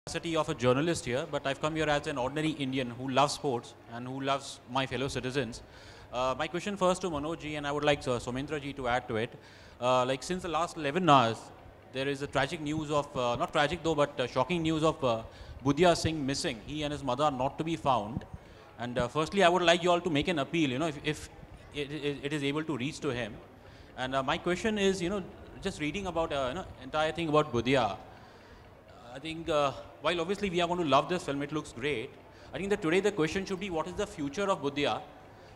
Capacity of a journalist here, but I've come here as an ordinary Indian who loves sports and who loves my fellow citizens. My question first to Manoj ji, and I would like Somendra ji to add to it. Like since the last 11 hours, there is a tragic news of, not tragic though, but shocking news of Budhia Singh missing. He and his mother are not to be found. And firstly, I would like you all to make an appeal, if it is able to reach to him. And my question is, just reading about, entire thing about Budhia. I think while obviously we are going to love this film, it looks great. I think that today the question should be what is the future of Budhia,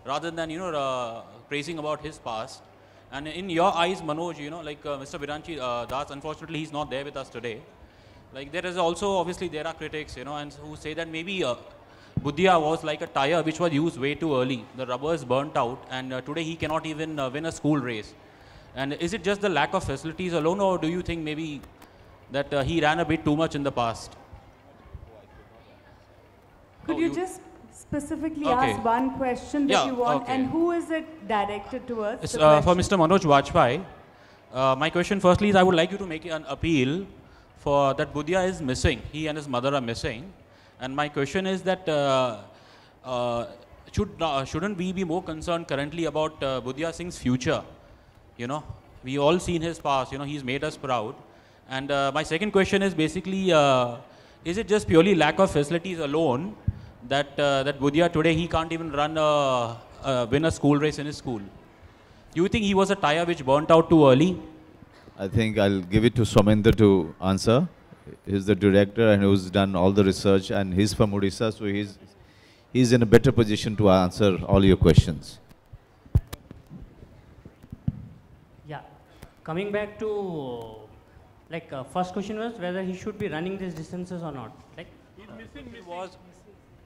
rather than praising about his past. And in your eyes, Manoj, like Mr. Biranchi Das, unfortunately he's not there with us today. Like there is also obviously there are critics, and who say that maybe Budhia was like a tire which was used way too early. The rubber is burnt out, and today he cannot even win a school race. And is it just the lack of facilities alone, or do you think maybe that he ran a bit too much in the past? Could you just specifically ask one question that you want, and who is it directed towards? It's for Mr. Manoj Bajpayee. My question firstly is I would like you to make an appeal for that Budhia is missing. He and his mother are missing. And my question is that shouldn't we be more concerned currently about Budhia Singh's future? We all seen his past, he's made us proud. And my second question is basically, is it just purely lack of facilities alone that Budhia today he can't even win a school race in his school? Do you think he was a tire which burnt out too early? I think I'll give it to Somendra to answer. He's the director and who's done all the research, and he's from Odisha, so he's in a better position to answer all your questions. Yeah, coming back to first question was whether he should be running these distances or not. He's missing.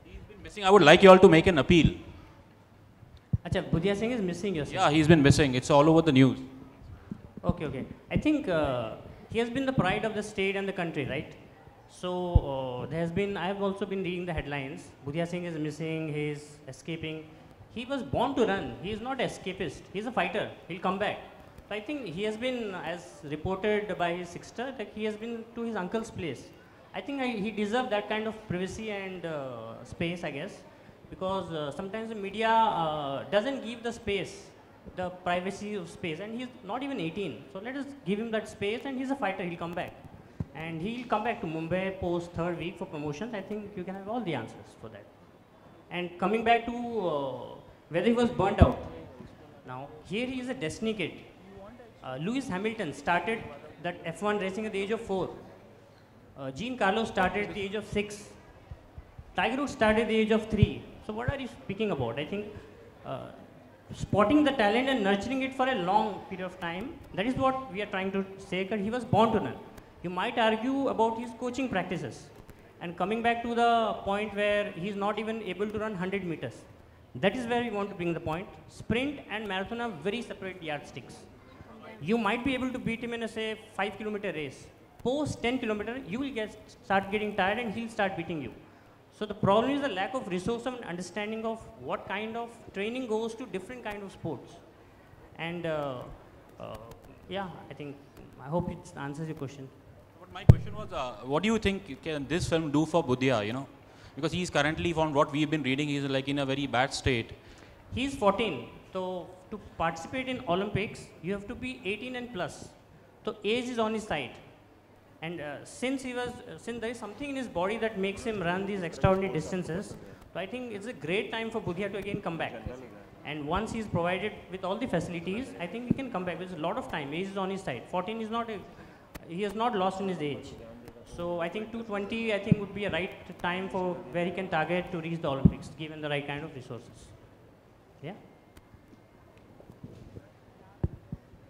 He's been missing. I would like you all to make an appeal. Acha, Budhia Singh is missing, you're saying? Yeah, he's been missing. It's all over the news. Okay. I think he has been the pride of the state and the country, right? So I have also been reading the headlines. Budhia Singh is missing, he is escaping. He was born to run. He is not escapist. He's a fighter. He'll come back. So I think he has been, as reported by his sister, that he has been to his uncle's place. I think he deserves that kind of privacy and space, I guess, because sometimes the media doesn't give the space, the privacy of space, and he's not even 18. So let us give him that space, and he's a fighter. He'll come back, and he'll come back to Mumbai post third week for promotions. I think you can have all the answers for that. And coming back to whether he was burnt out. Now here he is a destiny kid. Lewis Hamilton started that F1 racing at the age of 4. Jean Carlos started at the age of 6. Tiger Woods started at the age of 3. So what are you speaking about? I think spotting the talent and nurturing it for a long period of time, that is what we are trying to say, that he was born to run. You might argue about his coaching practices. And coming back to the point where he is not even able to run 100 meters. That is where we want to bring the point. Sprint and marathon are very separate yardsticks. You might be able to beat him in a, say, 5-kilometer race. Post 10 kilometer, you will start getting tired and he'll start beating you. So the problem is the lack of resource and understanding of what kind of training goes to different kind of sports. And yeah, I hope it answers your question. But my question was, what do you think can this film do for Budhia, Because he's currently, from what we've been reading, he's like in a very bad state. He's 14. So to participate in Olympics, you have to be 18 and plus. So age is on his side. And since there is something in his body that makes him run these extraordinary distances, so I think it's a great time for Budhia to again come back. And once he's provided with all the facilities, I think he can come back. There's a lot of time. Age is on his side. 14 is not, he has not lost in his age. So I think 220, would be a right time for where he can target to reach the Olympics, given the right kind of resources. Yeah.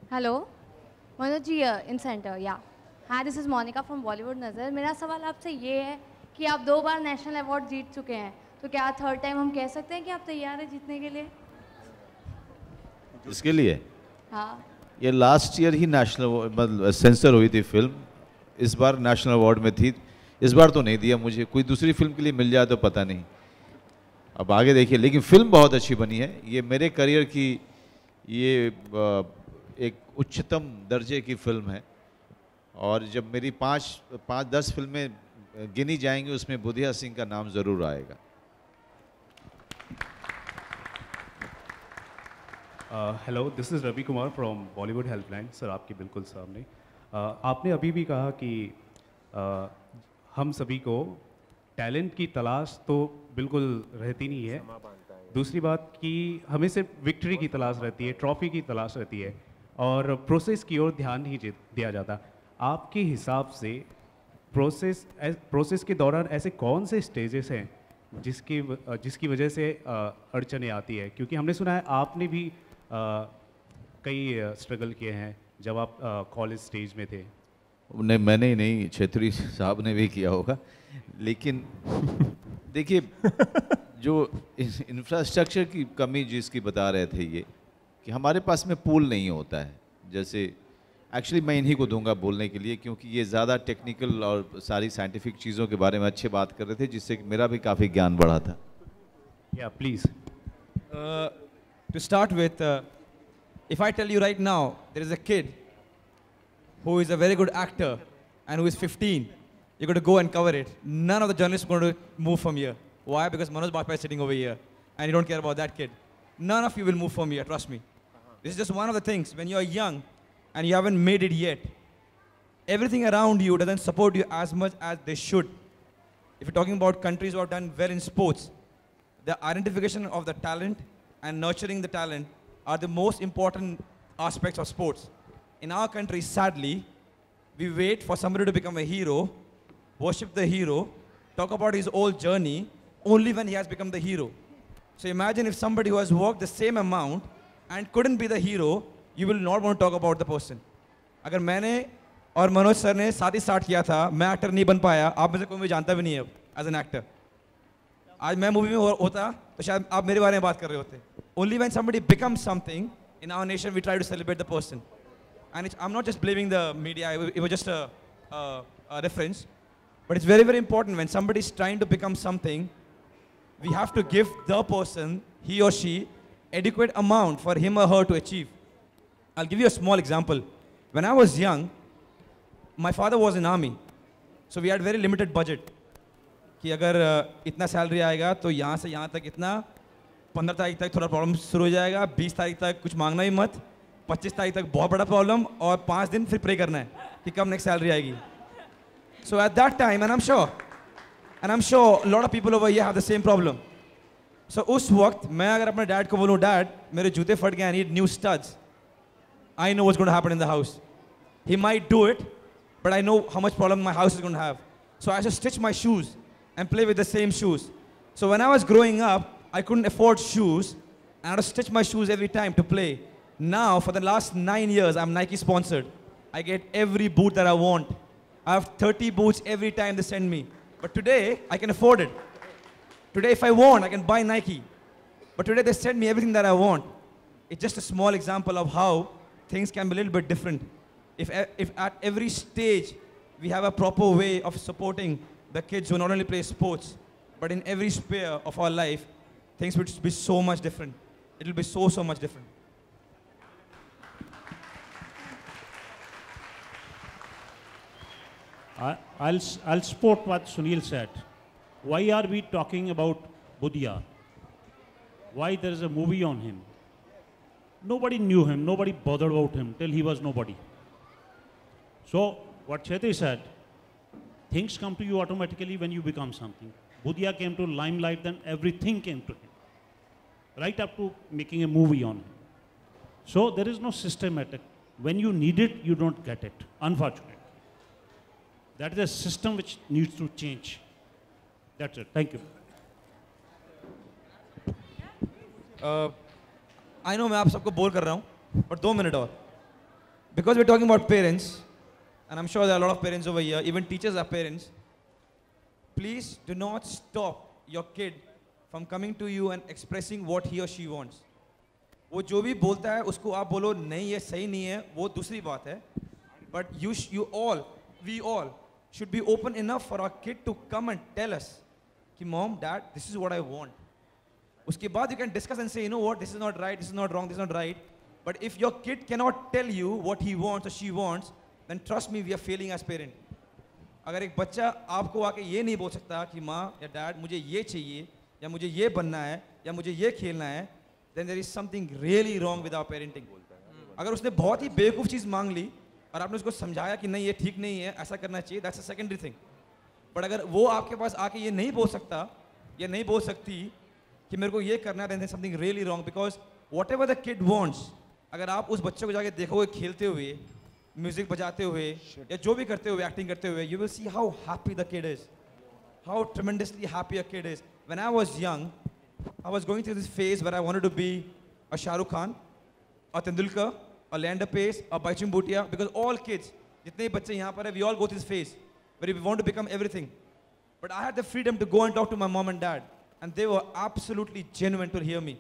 Hello, Manoj ji in center. Yeah. Hi, this is Monica from Bollywood नज़र. मेरा सवाल आपसे ये है कि आप 2 बार national award जीत चुके हैं, तो क्या थर्ड टाइम हम कह सकते हैं कि आप तैयार हैं जीतने के लिए? इसके लिए? हाँ. ये लास्ट ईयर ही नेशनल सेंसर हुई थी फिल्म. इस बार नेशनल अवार्ड में थी. इस बार तो नहीं दिया मुझे. कोई दूसरी फिल्म के लिए मिल जाए तो पता नहीं. अब आगे देखिए. लेकिन फिल्म बहुत अच्छी बनी है. ये मेरे करियर की ये एक उच्चतम दर्जे की फिल्म है. और जब मेरी 5-10 फिल्में गिनी जाएंगी उसमें बुधिया सिंह का नाम ज़रूर आएगा। Hello, this is Ravi Kumar from Bollywood helpline. Sir आपके बिल्कुल सामने आपने अभी भी कहा कि हम सभी को टैलेंट की तलाश तो बिल्कुल रहती नहीं है। दूसरी बात कि हमें सिर्फ विक्ट्री की तलाश रहती है, ट्रॉफी की तलाश रहती है और प्रोसेस की ओर ध्यान नहीं दिया जाता। आपके हिसाब से प्रोसेस के दौरान ऐसे कौन से स्टेजेस हैं जिसकी वजह से अड़चनें आती है? क्योंकि हमने सुना है आपने भी कई स्ट्रगल किए हैं जब आप कॉलेज स्टेज में थे। नहीं, मैंने ही नहीं, छेत्री साहब ने भी किया होगा। लेकिन देखिए, जो इंफ्रास्ट्रक्चर की कमी जिसकी बता रहे थे ये, कि हमारे पास में पूल नहीं होता है। जैसे एक्चुअली मैं इन्हीं को दूंगा बोलने के लिए, क्योंकि ये ज़्यादा टेक्निकल और सारी साइंटिफिक चीज़ों के बारे में अच्छे बात कर रहे थे, जिससे कि मेरा भी काफ़ी ज्ञान बढ़ा था। या please. To start with, if I tell you right now, there is a kid who is a very good actor and who is 15, you're going to go and cover it. None of the journalists are going to move from here. Why? Because Manoj Bajpayee is sitting over here and you don't care about that kid. None of you will move from here, trust me. This is just one of the things. When you're young and you haven't made it yet, everything around you doesn't support you as much as they should. If you're talking about countries who have done well in sports, the identification of the talent and nurturing the talent are the most important aspects of sports. In our country, sadly, we wait for somebody to become a hero, worship the hero, talk about his whole journey, only when he has become the hero. So imagine if somebody who has worked the same amount and couldn't be the hero, you will not want to talk about the person. अगर मैंने और Manoj sir ने साथ ही start किया था, मैं actor नहीं बन पाया, आप में से कोई मुझे जानता भी नहीं है एज एन एक्टर। आज मैं मूवी में होता तो शायद आप मेरे बारे में बात कर रहे होते। Only when somebody becomes something in our nation, we try to celebrate the person. And I'm not just blaming the media, it was just a reference. But it's very, very important when somebody is trying to become something, we have to give the person, he or she, adequate amount for him or her to achieve. I'll give you a small example. When I was young, my father was in army. So we had very limited budget. कि अगर इतना salary आएगा तो यहाँ से यहाँ तक इतना, 15 तारीख तक थोड़ा प्रॉब्लम शुरू हो जाएगा, 20 तारीख तक कुछ मांगना ही मत, 25 तारीख तक बहुत बड़ा प्रॉब्लम और 5 दिन फिर प्रे करना है कि कब नेक्स्ट सैलरी आएगी. So at that time, and I'm sure a lot of people over here have the same problem. So उस वक्त मैं अगर अपने डैड को बोलूँ, डैड मेरे जूते फट गए, I need new studs, I know what's going to happen in the house. He might do it, but I know how much problem my house is going to have. So I have to stitch my shoes and play with the same shoes. So when I was growing up, I couldn't afford shoes, and I had to stitch my shoes every time to play. Now, for the last 9 years, I'm Nike sponsored. I get every boot that I want. I have 30 boots every time they send me. But today, I can afford it. Today, if I want, I can buy Nike. But today, they send me everything that I want. It's just a small example of how things can be a little bit different. If at every stage, we have a proper way of supporting the kids who not only play sports, but in every sphere of our life, things would be so much different. It will be so much different. I'll support what Sunil said. Why are we talking about Budhia? Why there is a movie on him? Nobody knew him, nobody bothered about him till he was nobody. So, what Chetri said, things come to you automatically when you become something. Budhia came to limelight, then everything came to him. Right up to making a movie on him. So, there is no systematic. When you need it, you don't get it, unfortunately. That is a system which needs to change. That's it. Thank you. I know मैं आप सबको बोल कर रहा हूँ, but 2 minutes और. Because we're talking about parents, and I'm sure there are a lot of parents over here, even teachers are parents. Please do not stop your kid from coming to you and expressing what he or she wants. वो जो भी बोलता है उसको आप बोलो नहीं ये सही नहीं है, वो दूसरी बात है. But we all should be open enough for our kid to come and tell us कि mom, dad, this is what I want. उसके बाद you can discuss and say, you know what, this is not right, this is not wrong, this is not right. But if your kid cannot tell you what he wants or she wants, then trust me, we are failing as parents. अगर एक बच्चा आपको आके ये नहीं बोल सकता कि माँ या डैड मुझे ये चाहिए या मुझे ये बनना है या मुझे ये खेलना है, then there is something really wrong with our parenting. अगर उसने बहुत ही बेवकूफ़ चीज़ मांग ली और आपने उसको समझाया कि नहीं ये ठीक नहीं है, ऐसा करना चाहिए, that's a secondary thing. But अगर वो आपके पास आके ये नहीं बोल सकता या नहीं बोल सकती कि मेरे को ये करना है, then something really wrong, because whatever the kid wants, अगर आप उस बच्चे को जाके देखोगे खेलते हुए, म्यूजिक बजाते हुए या जो भी करते हुए, एक्टिंग करते हुए, you will see how happy the kid is, how tremendously happy a kid is. When I was young, I was going through this phase where I wanted to be a Shahrukh Khan, a Tendulkar, a Leander Pace, a Baichung Bhutia, because all kids, जितने बच्चे यहाँ पर हैं, we all go through this phase where we want to become everything. But I had the freedom to go and talk to my mom and dad, and they were absolutely genuine to hear me.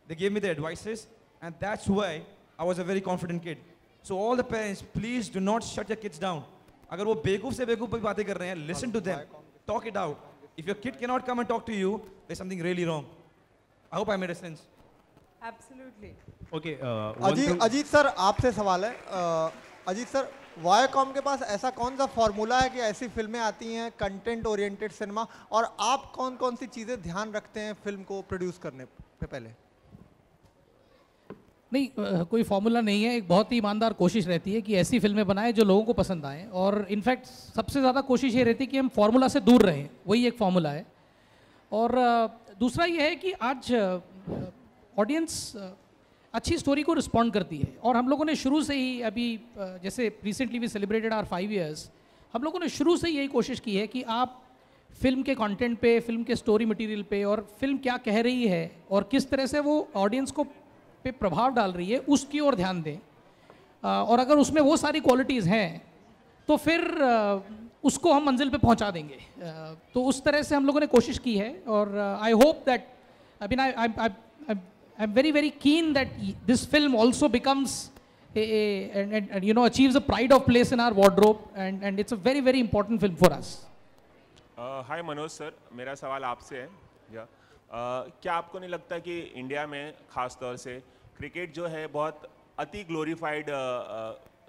They gave me their advices, and that's why I was a very confident kid. So all the parents, please do not shut your kids down. अगर वो बेवकूफ़ से बेवकूफ़ भी बातें कर रहे हैं, listen to them, talk it out. If your kid cannot come and talk to you, there's something really wrong. I hope I made a sense. Absolutely. Okay. Ajit sir, आपसे सवाल है। अजीत सर, वायाकॉम के पास ऐसा कौन सा फॉर्मूला है कि ऐसी फिल्में आती हैं, कंटेंट ओरिएंटेड सिनेमा, और आप कौन कौन सी चीज़ें ध्यान रखते हैं फिल्म को प्रोड्यूस करने से पहले? नहीं, कोई फॉर्मूला नहीं है। एक बहुत ही ईमानदार कोशिश रहती है कि ऐसी फिल्में बनाएं जो लोगों को पसंद आएँ, और इनफैक्ट सबसे ज़्यादा कोशिश ये रहती है कि हम फार्मूला से दूर रहें, वही एक फार्मूला है। और दूसरा ये है कि आज ऑडियंस अच्छी स्टोरी को रिस्पॉन्ड करती है, और हम लोगों ने शुरू से ही, अभी जैसे recently we celebrated our 5 years, हम लोगों ने शुरू से यही कोशिश की है कि आप फिल्म के कंटेंट पे, फिल्म के स्टोरी मटेरियल पे, और फिल्म क्या कह रही है और किस तरह से वो ऑडियंस को पे प्रभाव डाल रही है, उसकी ओर ध्यान दें। और अगर उसमें वो सारी क्वालिटीज़ हैं तो फिर उसको हम मंजिल पे पहुंचा देंगे। तो उस तरह से हम लोगों ने कोशिश की है, और I hope that, I mean I'm very, very keen that this film also becomes and you know, achieves a pride of place in our wardrobe, and it's a very, very important film for us. Hi Manoj sir, मेरा सवाल आपसे है। क्या आपको नहीं लगता कि India में ख़ास तौर से क्रिकेट जो है बहुत अति ग्लोरीफाइड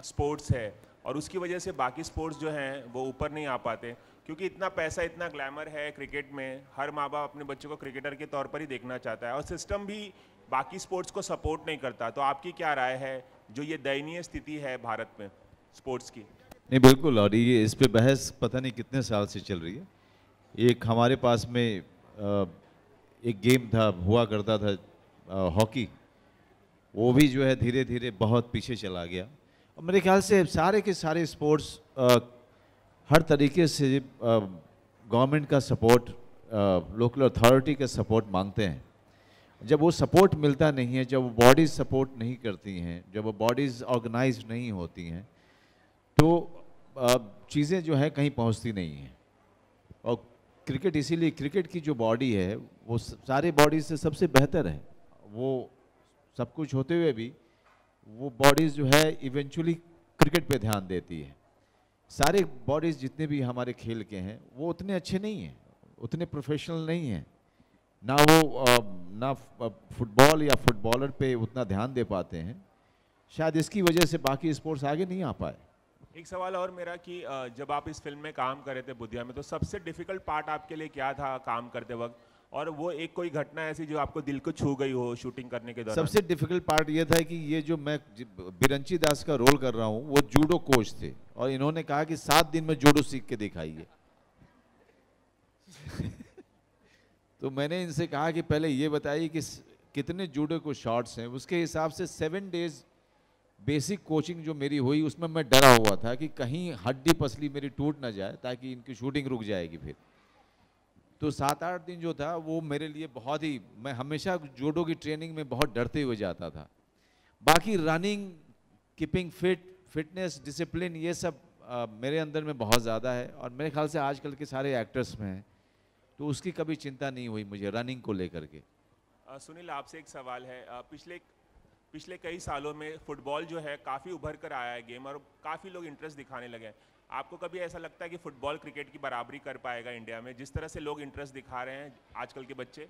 स्पोर्ट्स है, और उसकी वजह से बाकी स्पोर्ट्स जो हैं वो ऊपर नहीं आ पाते, क्योंकि इतना पैसा, इतना ग्लैमर है क्रिकेट में, हर माँ बाप अपने बच्चों को क्रिकेटर के तौर पर ही देखना चाहता है, और सिस्टम भी बाकी स्पोर्ट्स को सपोर्ट नहीं करता। तो आपकी क्या राय है जो ये दयनीय स्थिति है भारत में स्पोर्ट्स की? नहीं, बिल्कुल, और ये इस पे बहस पता नहीं कितने साल से चल रही है। एक हमारे पास में एक गेम था, हुआ करता था हॉकी, वो भी जो है धीरे धीरे बहुत पीछे चला गया। और मेरे ख्याल से सारे के सारे स्पोर्ट्स हर तरीके से गवर्नमेंट का सपोर्ट, लोकल अथॉरिटी का सपोर्ट मांगते हैं। जब वो सपोर्ट मिलता नहीं है, जब वो बॉडीज़ सपोर्ट नहीं करती हैं, जब वो बॉडीज़ ऑर्गेनाइज नहीं होती हैं, तो चीज़ें जो है कहीं पहुंचती नहीं हैं। और क्रिकेट, इसीलिए क्रिकेट की जो बॉडी है वो सारे बॉडीज़ से सबसे बेहतर है। वो सब कुछ होते हुए भी वो बॉडीज़ जो है इवेंचुअली क्रिकेट पे ध्यान देती है। सारे बॉडीज़ जितने भी हमारे खेल के हैं वो उतने अच्छे नहीं हैं, उतने प्रोफेशनल नहीं हैं, ना वो ना फुटबॉल या फुटबॉलर पे उतना ध्यान दे पाते हैं। शायद इसकी वजह से बाकी स्पोर्ट्स आगे नहीं आ पाए। एक सवाल और मेरा कि जब आप इस फिल्म में काम कर रहे थे बुधिया में, तो सबसे डिफिकल्ट पार्ट आपके लिए क्या था काम करते वक्त, और वो एक कोई घटना ऐसी जो आपको दिल को छू गई हो शूटिंग करने के दौरान? सबसे डिफिकल्ट पार्ट ये था कि ये जो मैं बिरंची दास का रोल कर रहा हूँ वो जूडो कोच थे, और इन्होंने कहा कि 7 दिन में जूडो सीख के दिखाइए। तो मैंने इनसे कहा कि पहले ये बताइए कि कितने जूडो को शॉट्स हैं, उसके हिसाब से 7 डेज बेसिक कोचिंग जो मेरी हुई उसमें मैं डरा हुआ था कि कहीं हड्डी पसली मेरी टूट ना जाए, ताकि इनकी शूटिंग रुक जाएगी फिर। तो 7-8 दिन जो था वो मेरे लिए बहुत ही, मैं हमेशा जूडो की ट्रेनिंग में बहुत डरते हुए जाता था। बाकी running, keeping fit, fitness, discipline, ये सब मेरे अंदर में बहुत ज़्यादा है, और मेरे ख्याल से आजकल के सारे एक्टर्स में है, तो उसकी कभी चिंता नहीं हुई मुझे रनिंग को लेकर के। सुनील, आपसे एक सवाल है। पिछले कई सालों में फुटबॉल जो है काफ़ी उभर कर आया है गेम, और काफ़ी लोग इंटरेस्ट दिखाने लगे हैं। आपको कभी ऐसा लगता है कि फुटबॉल क्रिकेट की बराबरी कर पाएगा इंडिया में, जिस तरह से लोग इंटरेस्ट दिखा रहे हैं आजकल के बच्चे?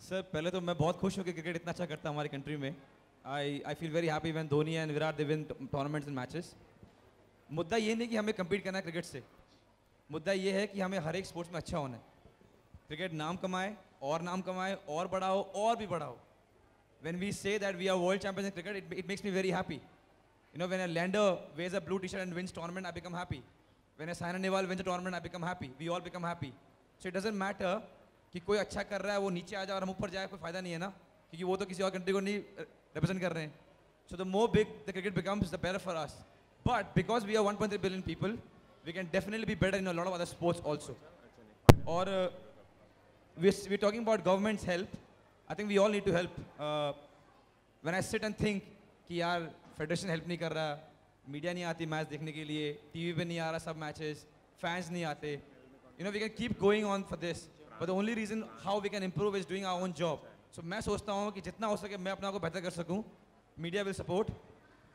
सर, पहले तो मैं बहुत खुश हूँ कि क्रिकेट इतना अच्छा करता है हमारी कंट्री में। I feel very happy when Dhoni and Virat they win tournaments and matches. मुद्दा ये नहीं कि हमें compete करना है क्रिकेट से, मुद्दा ये है कि हमें हर एक स्पोर्ट्स में अच्छा होना है. क्रिकेट नाम कमाए और बढ़ाओ और भी बढ़ाओ. When we say that we are world champions in cricket, it makes me very happy. You know, when a lander wears a blue t-shirt and wins tournament, I become happy. When a Saina Nehwal wins a tournament, I become happy. We all become happy. So it doesn't matter कि कोई अच्छा कर रहा है वो नीचे आ जाए और हम ऊपर जाए, कोई फायदा नहीं है ना, क्योंकि वो तो किसी और कंट्री को नहीं represent कर रहे हैं. So the more big the cricket becomes, the better for us. But because we are 1.3 billion people, we can definitely be better in a lot of other sports also. Or we're talking about government's help. I think we all need to help. When I sit and think कि यार federation help नहीं कर रहा, media नहीं आती match देखने के लिए, टीवी पे नहीं आ रहा सब मैचेस, फैंस नहीं आते, you know, we can keep going on for this. But the only reason how we can improve is doing our own job. So मैं सोचता हूँ कि जितना हो सके मैं अपना को बेहतर कर सकूँ. Media will support,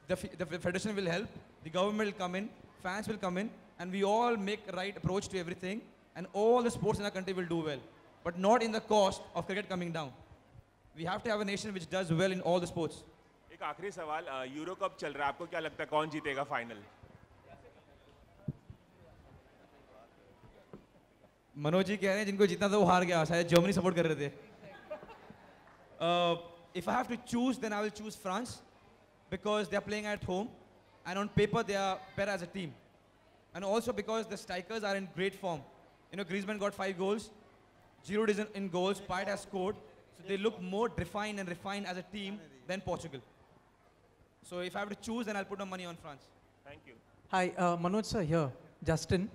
the federation will help, the government will come in, fans will come in, and we all make right approach to everything, and all the sports in our country will do well. But not in the cost of cricket coming down. We have to have a nation which does well in all the sports. एक आखिरी सवाल, euro cup चल रहा है, आपको क्या लगता है कौन जीतेगा फाइनल? मनोज जी कह रहे हैं जिनको जीतना था वो हार गया, शायद जर्मनी सपोर्ट कर रहे थे. If I have to choose, then I will choose France because they are playing at home, and on paper they are better as a team, and also because the strikers are in great form. You know, Griezmann got 5 goals, Giroud is in goals, Payet has scored, so they look more refined as a team than Portugal. So if I have to choose, then I'll put my money on France. Thank you. Hi, Manoj sir here, Justin.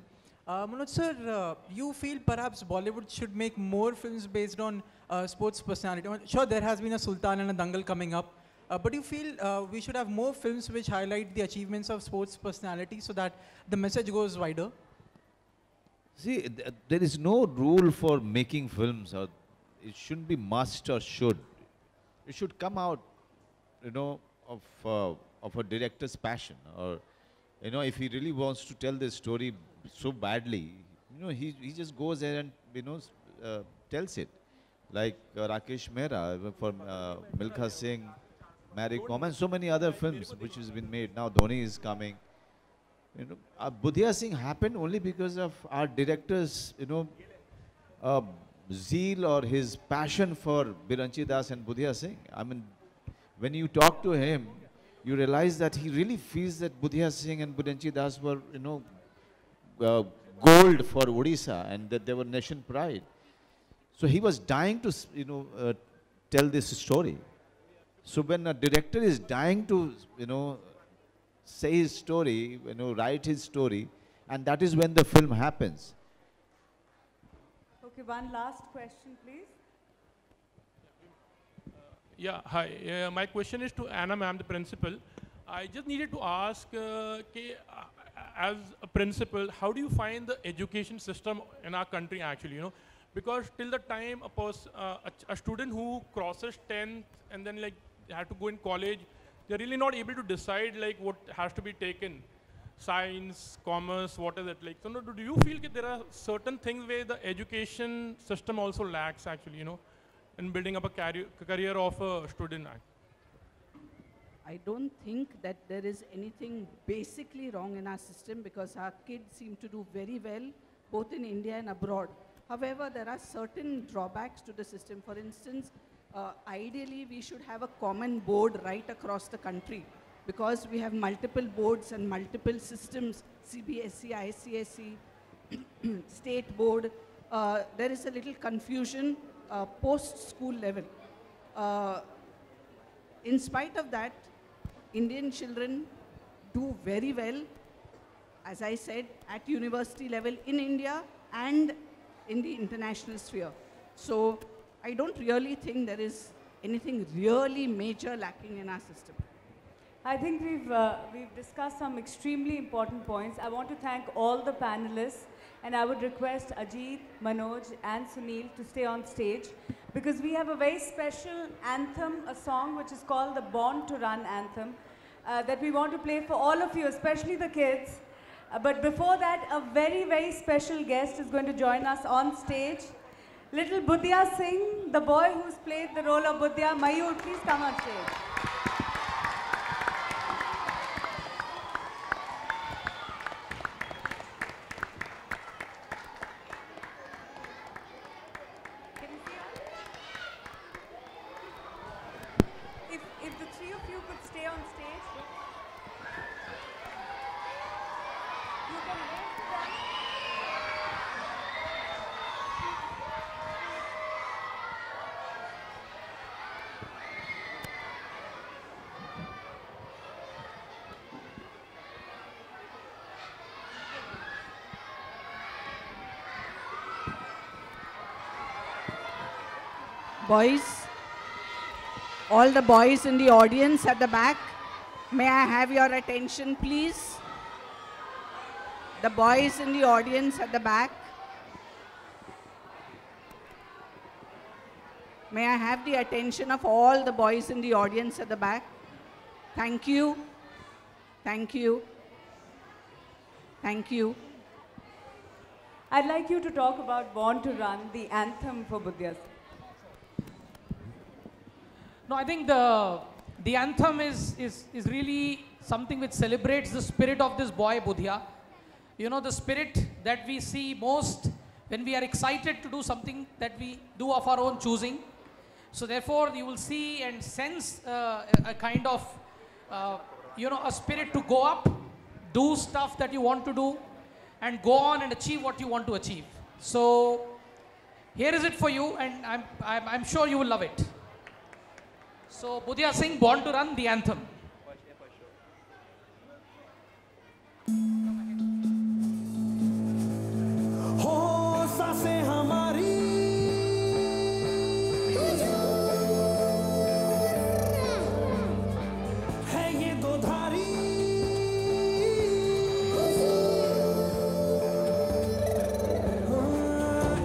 Manoj sir, you feel perhaps Bollywood should make more films based on sports personality? Sure, there has been a Sultan and a Dangal coming up, but you feel we should have more films which highlight the achievements of sports personality so that the message goes wider? See, there is no rule for making films. Or it shouldn't be must or should. It should come out, you know, of a director's passion, or, you know, if he really wants to tell this story so badly, you know, he just goes there and, you know, tells it. Like Rakesh Mehra for Milkha Singh, Mary Kom, and so many other films which has been made. Now Dhoni is coming. You know, Budhia Singh happened only because of our director's, you know, zeal or his passion for Biranchi Das and Budhia Singh. I mean, when you talk to him, you realize that he really feels that Budhia Singh and Biranchi Das were, you know, gold for Odisha, and that they were nation pride. So he was dying to, you know, tell this story. So when a director is dying to, you know, say his story, you know, write his story, and that is when the film happens. Okay, one last question, please. Yeah, hi. My question is to Anna ma'am, the principal. I just needed to ask, as a principal, how do you find the education system in our country actually, you know? Because till the time a student who crosses 10th and then like have to go in college, they're really not able to decide like what has to be taken. Science, commerce, what is it like? So no, do you feel that there are certain things where the education system also lacks actually, you know, in building up a career of a student? I don't think that there is anything basically wrong in our system because our kids seem to do very well both in India and abroad. However, there are certain drawbacks to the system. For instance, ideally we should have a common board right across the country because we have multiple boards and multiple systems, CBSE, ICSE, state board. There is a little confusion post-school level. In spite of that, Indian children do very well, as I said, at university level in India and in the international sphere. So I don't really think there is anything really major lacking in our system. I think we've discussed some extremely important points. I want to thank all the panelists, and I would request Ajit, Manoj and Sunil to stay on stage because we have a very special anthem, a song which is called the Born to Run anthem that we want to play for all of you, especially the kids. But before that, a very, very special guest is going to join us on stage. Little Budhia Singh, the boy who's played the role of Budhia. Mayur, please come on stage. you could stay on stage. You can wave to them. Boys, all the boys in the audience at the back, may I have your attention, please? The boys in the audience at the back, may I have the attention of all the boys in the audience at the back? Thank you. Thank you. Thank you. I'd like you to talk about Born to Run, the anthem for Budhia Singh. No, I think the anthem is really something which celebrates the spirit of this boy, Budhia. You know, the spirit that we see most when we are excited to do something that we do of our own choosing. So therefore, you will see and sense a kind of, you know, a spirit to go up, do stuff that you want to do, and go on and achieve what you want to achieve. So here is it for you, and I'm sure you will love it. So Budhia Singh, Born to Run, the anthem. हो सांसें हमारी है ये दो धारी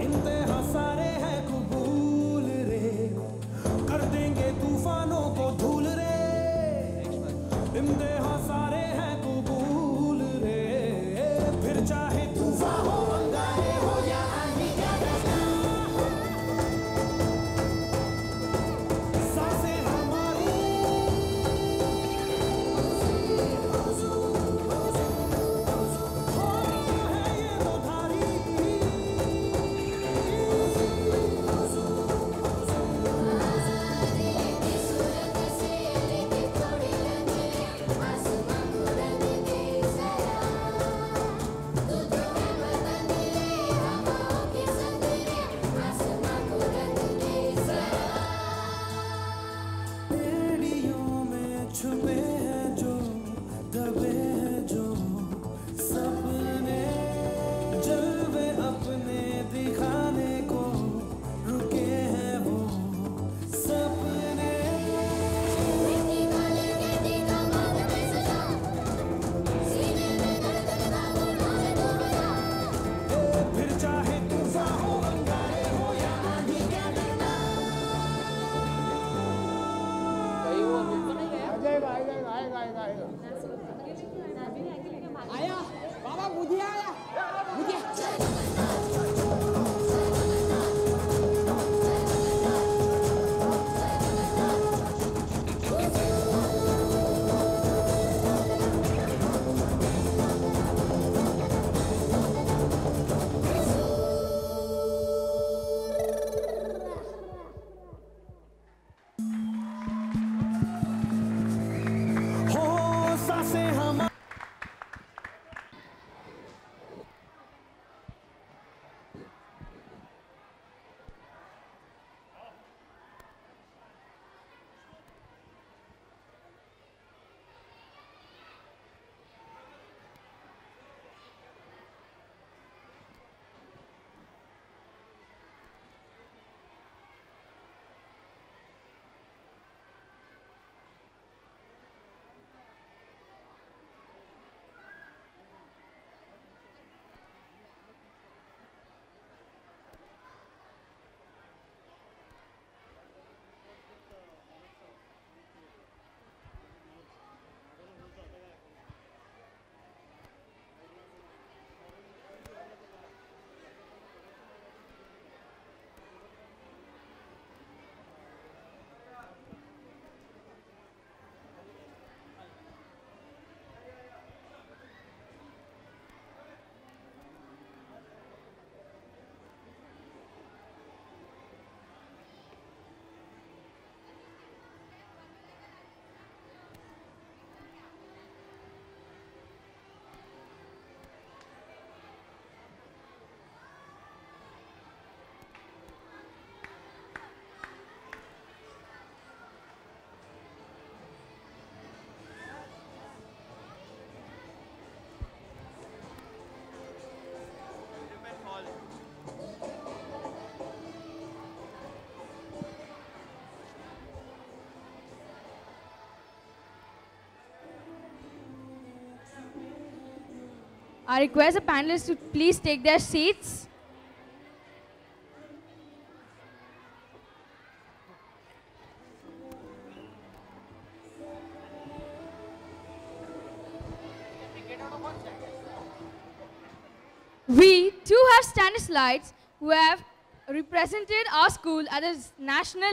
इंतहा सारे हैं कबूल रे कर देंगे तूफानों को धूल रे I request the panelists to please take their seats. We too have Stanislates who have represented our school at the national